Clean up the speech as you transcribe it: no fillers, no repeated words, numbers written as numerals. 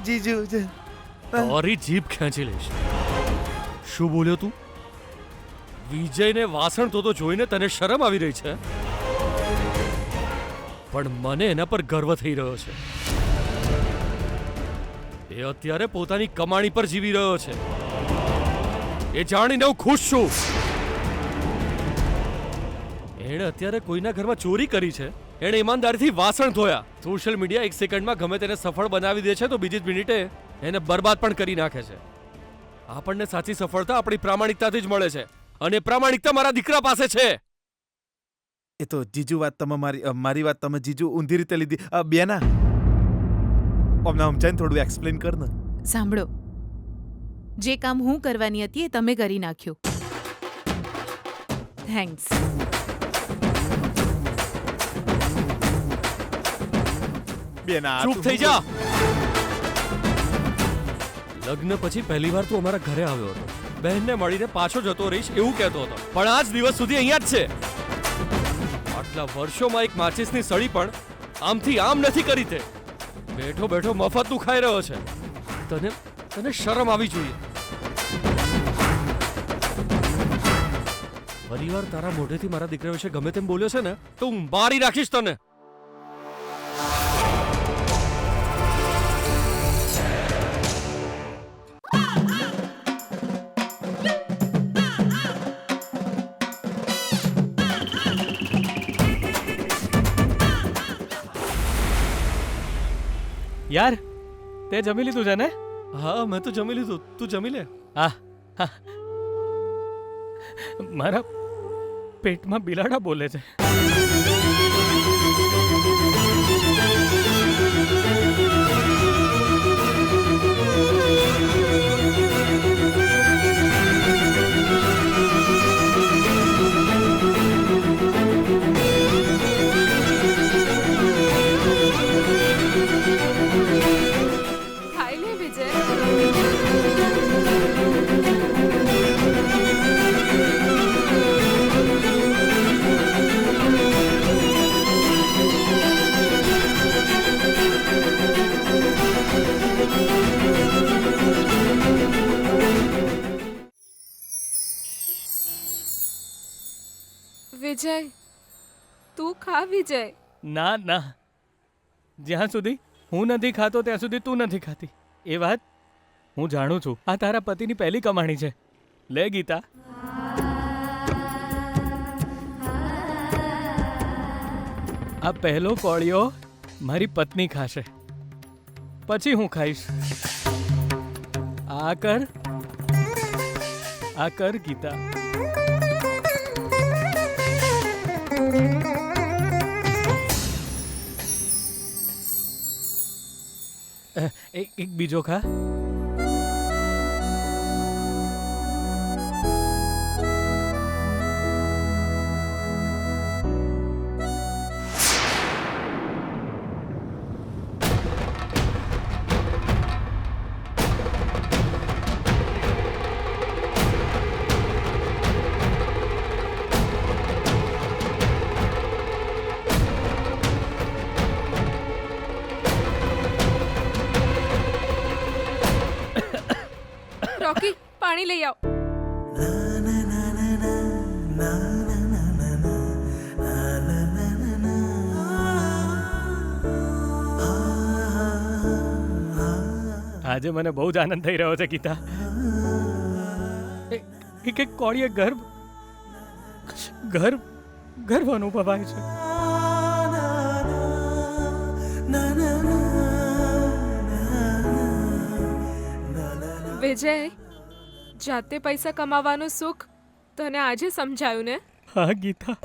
જીજુ તારી જીભ ખેંચી લઈશ. શું બોલ્યો તું? વિજયને વાસણ તો જોઈને તને શરમ આવી રહી છે, પણ મને એના પર ગર્વ થઈ રહ્યો છે. એ અત્યારે પોતાની કમાણી પર જીવી રહ્યો છે. એ જાણીને હું ખુશ છું. એણે અત્યારે કોઈના ઘરમાં ચોરી કરી છે. એણે ઈમાનદારીથી વાસણ ધોયા. સોશિયલ મીડિયા એક સેકન્ડમાં ગમે તેને સફળ બનાવી દે છે તો બીજી જ મિનિટે એને બરબાદ પણ કરી નાખે છે. આપણને સાચી સફળતા આપણી પ્રામાણિકતાથી જ મળે છે, અને પ્રામાણિકતા મારા દીકરા પાસે છે. એ તો જીજુ વાત તમે મારી વાત તમે જીજુ ઊંધી રીતે લીધી. બેના અમને સમજાઈને થોડું એક્સપ્લેન કર ને. સાંભળો, જે કામ હું કરવાની હતી એ તમે કરી નાખ્યું. થેન્ક્સ. બેના ચૂપ થઈ જા. લગ્ન પછી પહેલીવાર તું અમારા ઘરે આવ્યો હતો. બહેનને મળીને પાછો જતો રહીશ એવું કહેતો હતો, પણ આજ દિવસ સુધી અહીંયા જ છે. આટલા વર્ષોમાં એક માચિસની સળી પણ આમથી આમ નથી કરી તે. બેઠો બેઠો મફત તું ખાઈ રહ્યો છે. તને શરમ આવી જોઈએ. ફરીવાર તારા મોઢેથી મારા દીકરા વિશે ગમે તેમ બોલ્યો છે ને તો હું મારી રાખીશ તને. યાર, તે જમી લીધું છે ને? હા, મેં તો જમી લીધું. તું જમી લે. હા. મારા પેટમાં બિલાડા બોલે છે. ખાઈ લે વિજય. વિજય, તું ખા વિજય. ના, જ્યાં સુધી હું નથી ખાતો ત્યાં સુધી તું નથી ખાતી. એ વાત હું જાણું છું. આ તારા પતિની પહેલી કમાણી છે. લે ગીતા. આ પહેલો કોળિયો મારી પત્ની ખાશે, પછી હું ખાઈશ. આ કર ગીતા. એક બીજો ખા. રોકી, પાણી લઈ આવ. આજે મને બહુ જ આનંદ થઈ રહ્યો છે ગીતા. એક કોળીએ ગર્વ અનુભવાય છે. વિજય, જાતે પૈસા કમાવાનું સુખ તને આજે સમજાયું ને? હા ગીતા.